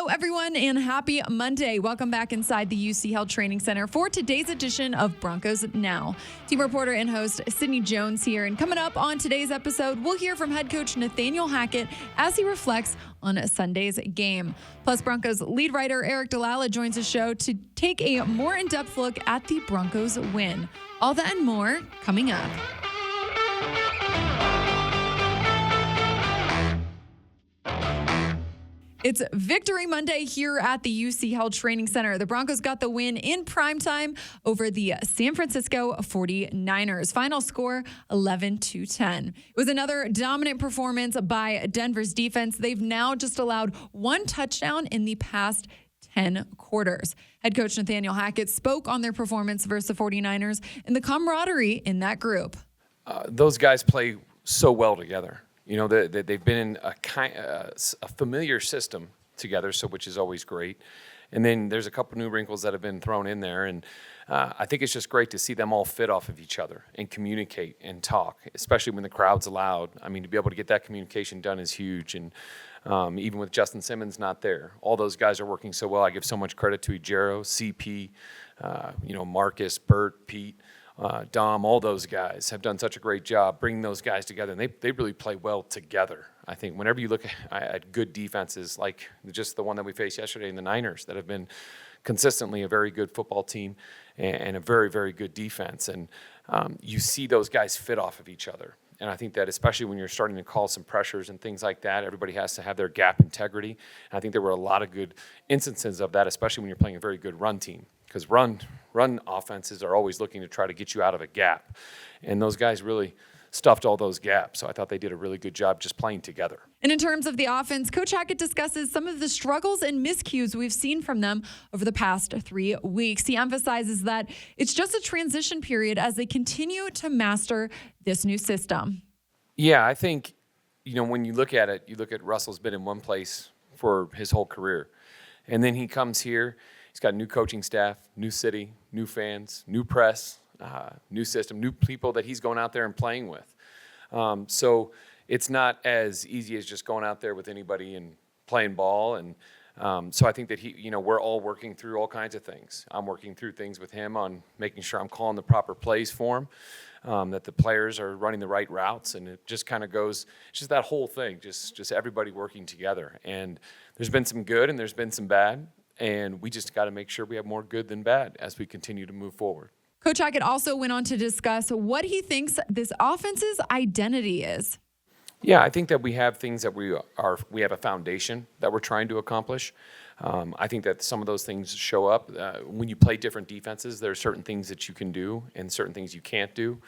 Hello, everyone, and happy Monday. Welcome back inside the UC Health Training Center for today's edition of Broncos Now. Team reporter and host Sydney Jones here. And coming up on today's episode, we'll hear from head coach Nathaniel Hackett as he reflects on Sunday's game. Plus, Broncos lead writer Aric DiLalla joins the show to take a more in-depth look at the Broncos win. All that and more coming up. It's Victory Monday here at the UC Health Training Center. The Broncos got the win in primetime over the San Francisco 49ers. Final score 11-10. It was another dominant performance by Denver's defense. They've now just allowed one touchdown in the past 10 quarters. Head coach Nathaniel Hackett spoke on their performance versus the 49ers and the camaraderie in that group. Those guys play so well together. You know, they've been in a familiar system together, so which is always great. And then there's a couple new wrinkles that have been thrown in there, and I think it's just great to see them all fit off of each other and communicate and talk, especially when the crowd's loud. I mean, to be able to get that communication done is huge, and even with Justin Simmons not there, all those guys are working so well. I give so much credit to Ejiro, CP, Marcus, Bert, Pete. Dom, all those guys have done such a great job bringing those guys together, and they really play well together. I think whenever you look at good defenses, like just the one that we faced yesterday in the Niners, that have been consistently a very good football team and a very, very good defense, and you see those guys fit off of each other. And I think that especially when you're starting to call some pressures and things like that, everybody has to have their gap integrity. And I think there were a lot of good instances of that, especially when you're playing a very good run team. Because run offenses are always looking to try to get you out of a gap. And those guys really stuffed all those gaps. So I thought they did a really good job just playing together. And in terms of the offense, Coach Hackett discusses some of the struggles and miscues we've seen from them over the past 3 weeks. He emphasizes that it's just a transition period as they continue to master this new system. Yeah, I think, when you look at it, you look at Russell's been in one place for his whole career. And then he comes here. He's got a new coaching staff, new city, new fans, new press, new system, new people that he's going out there and playing with. So it's not as easy as just going out there with anybody and playing ball. And so I think that we're all working through all kinds of things. I'm working through things with him on making sure I'm calling the proper plays for him, that the players are running the right routes, and it just kind of goes, it's just that whole thing, just everybody working together. And there's been some good and there's been some bad. And we just got to make sure we have more good than bad as we continue to move forward. Coach Hackett also went on to discuss what he thinks this offense's identity is. Yeah, I think that we have things that we have a foundation that we're trying to accomplish. I think that some of those things show up. When you play different defenses, there are certain things that you can do and certain things you can't do.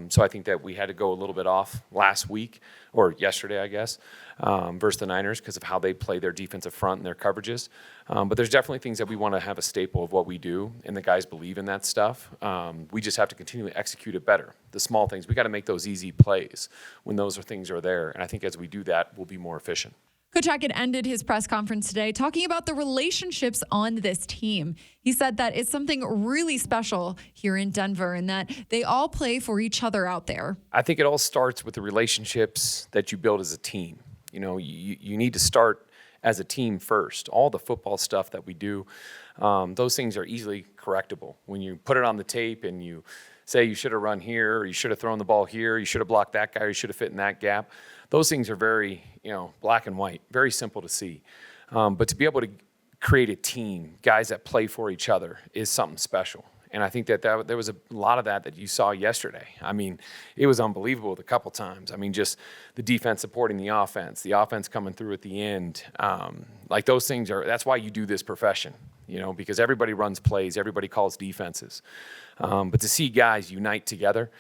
So I think that we had to go a little bit off last week, or yesterday, I guess, versus the Niners because of how they play their defensive front and their coverages. But there's definitely things that we want to have a staple of what we do, and the guys believe in that stuff. We just have to continually execute it better. The small things, we got to make those easy plays when those things are there. And I think as we do that, we'll be more efficient. Coach Hackett ended his press conference today talking about the relationships on this team. He said that it's something really special here in Denver and that they all play for each other out there. I think it all starts with the relationships that you build as a team. You need to start as a team first. All the football stuff that we do, those things are easily correctable. When you put it on the tape and you say you should have run here, or you should have thrown the ball here, you should have blocked that guy, or you should have fit in that gap. Those things are very, black and white, very simple to see. But to be able to create a team, guys that play for each other, is something special. And I think that there was a lot of that you saw yesterday. I mean, it was unbelievable a couple times. I mean, just the defense supporting the offense coming through at the end. Like those things that's why you do this profession, because everybody runs plays, everybody calls defenses. But to see guys unite together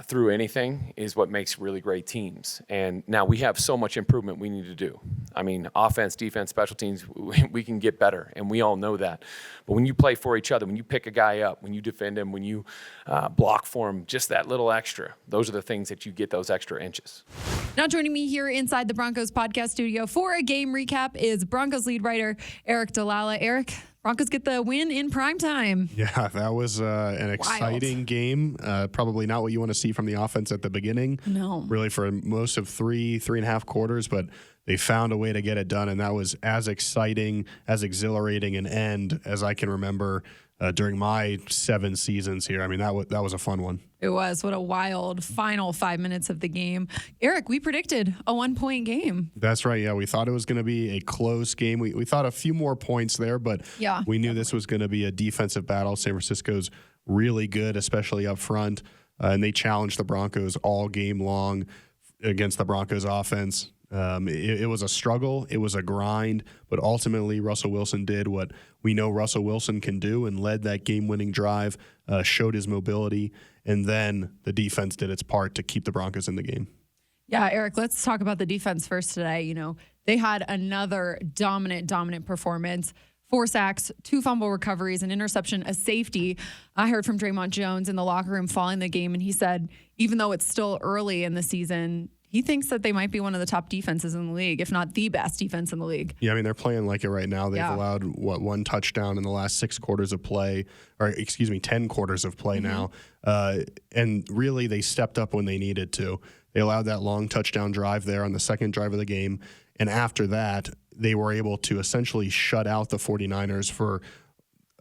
through anything is what makes really great teams. And now we have so much improvement we need to do. I mean, offense, defense, special teams, we can get better, and we all know that. But when you play for each other, when you pick a guy up, when you defend him, when you block for him, just that little extra, those are the things that you get those extra inches. Now joining me here inside the Broncos podcast studio for a game recap is Broncos lead writer Aric DiLalla. Aric, Broncos get the win in primetime. Yeah, that was an exciting game. Probably not what you want to see from the offense at the beginning. No. Really for most of three and a half quarters, but they found a way to get it done, and that was as exciting, as exhilarating an end as I can remember during my 7 seasons here. I mean, that was a fun one. It was. What a wild final 5 minutes of the game. Aric, we predicted a 1-point game. That's right. Yeah, we thought it was going to be a close game. We thought a few more points there, but we knew this was going to be a defensive battle. San Francisco's really good, especially up front, and they challenged the Broncos all game long against the Broncos offense. It was a struggle. It was a grind, but ultimately Russell Wilson did what we know Russell Wilson can do and led that game-winning drive, showed his mobility, and then the defense did its part to keep the Broncos in the game. Yeah, Aric, let's talk about the defense first today. You know, they had another dominant performance. 4 sacks, 2 fumble recoveries, an interception, a safety. I heard from Draymond Jones in the locker room following the game, and he said, even though it's still early in the season, he thinks that they might be one of the top defenses in the league, if not the best defense in the league. Yeah, I mean, they're playing like it right now. They've allowed, 1 touchdown in the last 6 quarters of play, or 10 quarters of play now. And really, they stepped up when they needed to. They allowed that long touchdown drive there on the second drive of the game. And after that, they were able to essentially shut out the 49ers for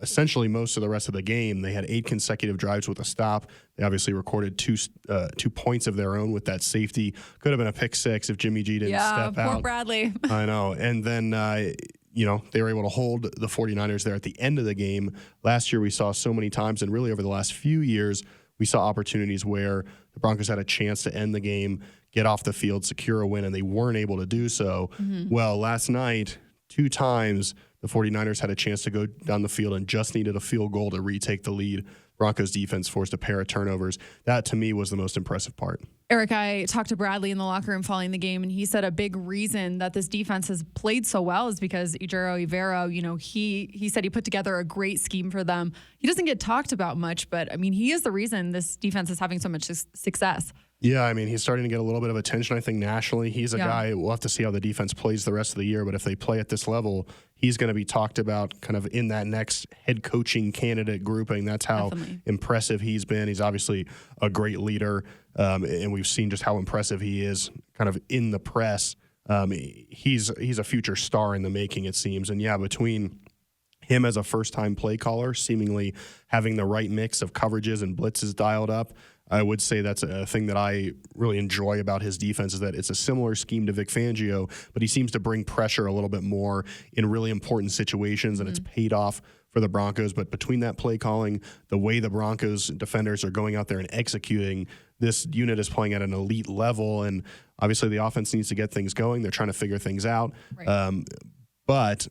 essentially most of the rest of the game. They had 8 consecutive drives with a stop. They obviously recorded 2 points of their own with that safety. Could have been a pick 6 if Jimmy G didn't step out. Yeah, poor Bradley. I know. And then, they were able to hold the 49ers there at the end of the game. Last year we saw so many times, and really over the last few years, we saw opportunities where the Broncos had a chance to end the game, get off the field, secure a win, and they weren't able to do so. Well, last night, 2 times, the 49ers had a chance to go down the field and just needed a field goal to retake the lead. Broncos defense forced a pair of turnovers. That, to me, was the most impressive part. Aric, I talked to Bradley in the locker room following the game, and he said a big reason that this defense has played so well is because Ejiro Evero, he said he put together a great scheme for them. He doesn't get talked about much, but, I mean, he is the reason this defense is having so much success. Yeah, I mean, he's starting to get a little bit of attention, I think, nationally. He's a guy, we'll have to see how the defense plays the rest of the year, but if they play at this level, he's going to be talked about kind of in that next head coaching candidate grouping. That's how impressive he's been. He's obviously a great leader, and we've seen just how impressive he is kind of in the press. He's a future star in the making, it seems. And, between him as a first-time play caller, seemingly having the right mix of coverages and blitzes dialed up, I would say that's a thing that I really enjoy about his defense is that it's a similar scheme to Vic Fangio, but he seems to bring pressure a little bit more in really important situations, and it's paid off for the Broncos. But between that play calling, the way the Broncos defenders are going out there and executing, this unit is playing at an elite level, and obviously the offense needs to get things going. They're trying to figure things out. But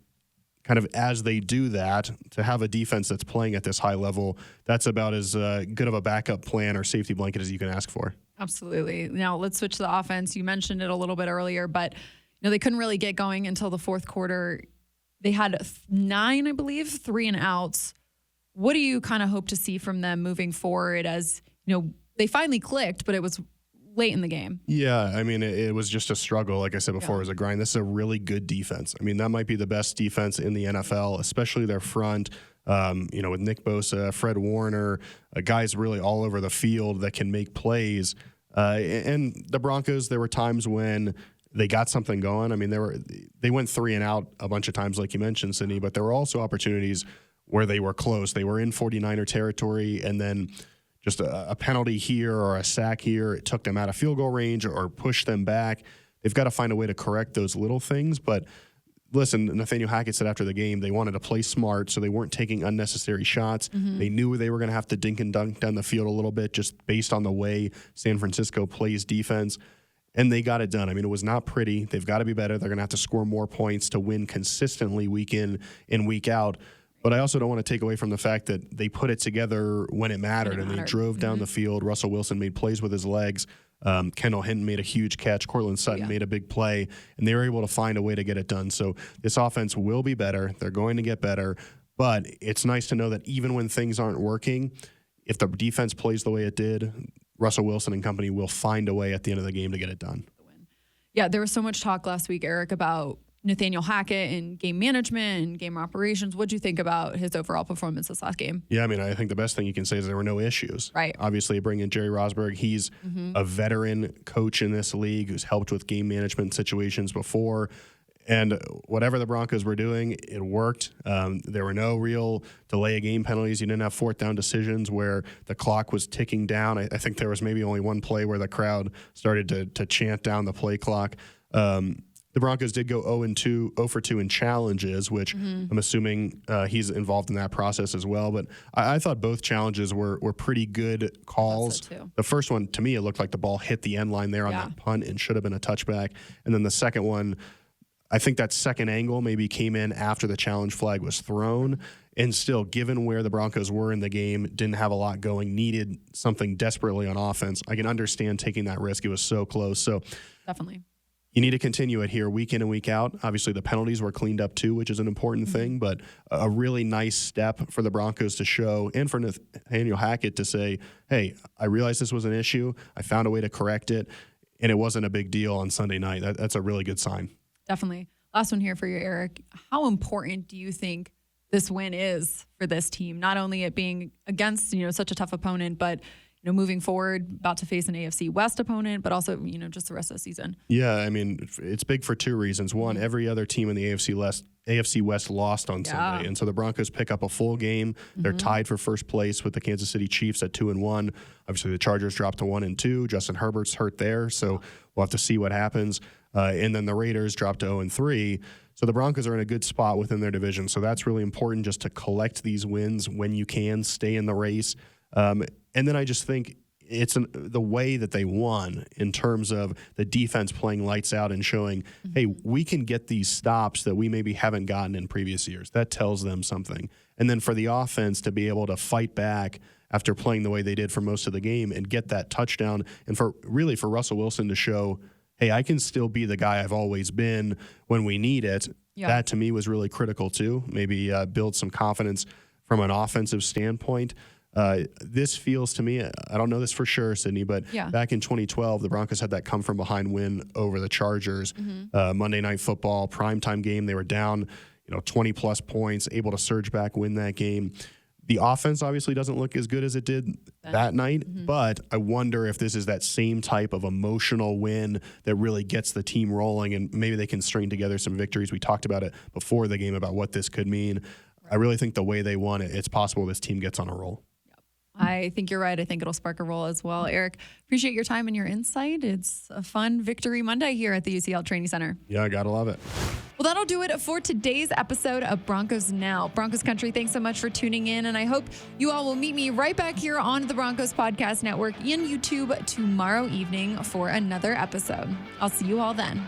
kind of as they do that, to have a defense that's playing at this high level, that's about as good of a backup plan or safety blanket as you can ask for. Absolutely. Now let's switch to the offense. You mentioned it a little bit earlier, but they couldn't really get going until the 4th quarter. They had 9, I believe, 3 and outs. What do you kind of hope to see from them moving forward as, they finally clicked, but it was late in the game? Yeah, I mean, it was just a struggle. Like I said before, it was a grind. This is a really good defense. I mean, that might be the best defense in the NFL, especially their front, with Nick Bosa, Fred Warner, guys really all over the field that can make plays. And the Broncos, there were times when they got something going. I mean, they went 3 and out a bunch of times, like you mentioned, Sydney, but there were also opportunities where they were close. They were in 49er territory, and then just a penalty here or a sack here, it took them out of field goal range or pushed them back. They've got to find a way to correct those little things. But listen, Nathaniel Hackett said after the game they wanted to play smart, so they weren't taking unnecessary shots. They knew they were going to have to dink and dunk down the field a little bit just based on the way San Francisco plays defense. And they got it done. I mean, it was not pretty. They've got to be better. They're going to have to score more points to win consistently week in and week out. But I also don't want to take away from the fact that they put it together when it mattered, and they drove down the field. Russell Wilson made plays with his legs. Kendall Hinton made a huge catch. Cortland Sutton made a big play, and they were able to find a way to get it done. So this offense will be better. They're going to get better. But it's nice to know that even when things aren't working, if the defense plays the way it did, Russell Wilson and company will find a way at the end of the game to get it done. Yeah, there was so much talk last week, Aric, about Nathaniel Hackett in game management and game operations. What do you think about his overall performance this last game? Yeah, I mean, I think the best thing you can say is there were no issues. Right. Obviously, bring in Jerry Rosberg. He's a veteran coach in this league who's helped with game management situations before. And whatever the Broncos were doing, it worked. There were no real delay of game penalties. You didn't have fourth down decisions where the clock was ticking down. I think there was maybe only one play where the crowd started to chant down the play clock. The Broncos did go 0 for 2 in challenges, which I'm assuming he's involved in that process as well. But I thought both challenges were pretty good calls. So The first one, to me, it looked like the ball hit the end line there on that punt and should have been a touchback. And then the second one, I think that second angle maybe came in after the challenge flag was thrown. And still, given where the Broncos were in the game, didn't have a lot going, needed something desperately on offense. I can understand taking that risk. It was so close. So Definitely. you need to continue it here week in and week out. Obviously, the penalties were cleaned up too, which is an important thing, but a really nice step for the Broncos to show and for Nathaniel Hackett to say, hey, I realized this was an issue. I found a way to correct it, and it wasn't a big deal on Sunday night. That's a really good sign. Definitely. Last one here for you, Aric. How important do you think this win is for this team? Not only it being against, such a tough opponent, but moving forward, about to face an AFC West opponent, but also, just the rest of the season. Yeah, I mean, it's big for two reasons. One, every other team in the AFC West lost on Sunday, and so the Broncos pick up a full game. They're tied for first place with the Kansas City Chiefs at 2-1. Obviously, the Chargers dropped to 1-2. Justin Herbert's hurt there, so we'll have to see what happens. And then the Raiders dropped to 0-3. So the Broncos are in a good spot within their division. So that's really important, just to collect these wins when you can, stay in the race. And then I just think it's the way that they won in terms of the defense playing lights out and showing, hey, we can get these stops that we maybe haven't gotten in previous years. That tells them something. And then for the offense to be able to fight back after playing the way they did for most of the game and get that touchdown, and for Russell Wilson to show, hey, I can still be the guy I've always been when we need it. Yeah. That to me was really critical too. Maybe build some confidence from an offensive standpoint. This feels to me, I don't know this for sure, Sydney, but back in 2012, the Broncos had that come from behind win over the Chargers. Monday Night Football, primetime game. They were down, 20 plus points, able to surge back, win that game. The offense obviously doesn't look as good as it did that night, but I wonder if this is that same type of emotional win that really gets the team rolling, and maybe they can string together some victories. We talked about it before the game about what this could mean. I really think the way they won it, it's possible this team gets on a roll. I think you're right. I think it'll spark a roll as well. Aric, appreciate your time and your insight. It's a fun Victory Monday here at the UCL Training Center. Yeah, I gotta love it. Well, that'll do it for today's episode of Broncos Now. Broncos Country, thanks so much for tuning in, and I hope you all will meet me right back here on the Broncos Podcast Network and YouTube tomorrow evening for another episode. I'll see you all then.